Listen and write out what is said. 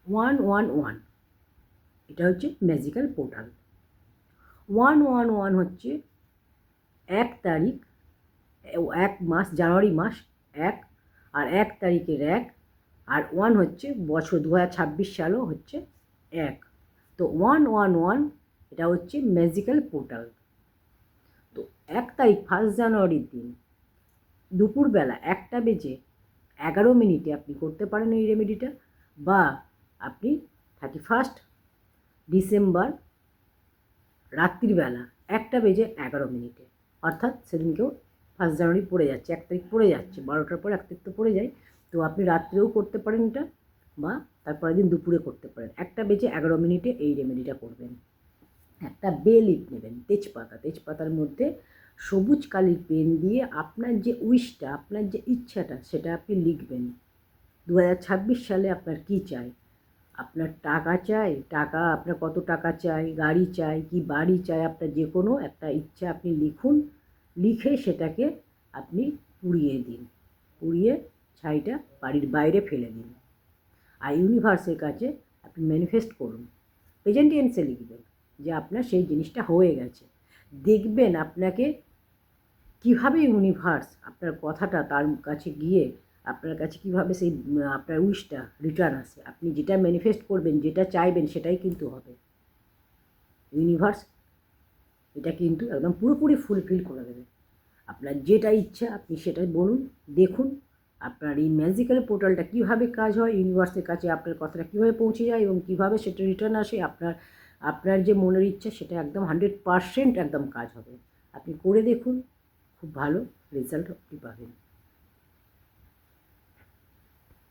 111, এটা হচ্ছে magical portal. 111 হচ্ছে 1 তারিখ, 1 মাস, জানুয়ারি মাস 1, আর 1 তারিখের 1, আর 1 হচ্ছে বছর 2026 সালও হচ্ছে 1। তো 111 এটা হচ্ছে ম্যাজিক্যাল পোর্টাল। তো 1 তারিখ 1 জানুয়ারির দিন দুপুরবেলা 1:11 আপনি করতে পারেন এই রেমেডিটা, বা আপনি 31 ডিসেম্বর রাত্রিবেলা 1:11, অর্থাৎ সেদিনকেও 1 জানুয়ারি পড়ে যাচ্ছে, 1 তারিখ পড়ে যাচ্ছে, 12টার পর 1 তারিখ তো পড়ে যায়। তো আপনি রাত্রেও করতে পারেন এটা, বা তারপরের দিন দুপুরে করতে পারেন। 1:11 এই রেমেডিটা করবেন। একটা বে লিফ নেবেন, তেজপাতার মধ্যে সবুজ কালির পেন দিয়ে আপনার যে উইশটা, আপনার যে ইচ্ছাটা, সেটা আপনি লিখবেন। 2026 সালে আপনার কী চাই? আপনার টাকা চাই, আপনার কত টাকা চাই, গাড়ি চাই কি বাড়ি চাই, আপনার যে কোনো একটা ইচ্ছা আপনি লিখুন। লিখে সেটাকে আপনি পুড়িয়ে দিন, পুড়িয়ে ছাইটা বাড়ির বাইরে ফেলে দিন। আর ইউনিভার্সের কাছে আপনি ম্যানিফেস্ট করুন, প্রেজেন্ট টেন্সে লিখবেন যে আপনার সেই জিনিসটা হয়ে গেছে। দেখবেন আপনাকে কীভাবে ইউনিভার্স আপনার কথাটা তার কাছে গিয়ে আপনার কাছে কীভাবে সেই আপনার উইশটা রিটার্ন আসে। আপনি যেটা ম্যানিফেস্ট করবেন, যেটা চাইবেন, সেটাই কিন্তু হবে। ইউনিভার্স এটা কিন্তু একদম পুরোপুরি ফুলফিল করে দেবে। আপনার যেটা ইচ্ছা আপনি সেটাই বলুন, দেখুন আপনার এই ম্যাজিক্যাল পোর্টালটা কীভাবে কাজ হয়, ইউনিভার্সের কাছে আপনার কথাটা কীভাবে পৌঁছে যায় এবং কীভাবে সেটা রিটার্ন আসে। আপনার যে মনের ইচ্ছা সেটা একদম 100% একদম কাজ হবে। আপনি করে দেখুন, খুব ভালো রেজাল্ট আপনি পাবেন।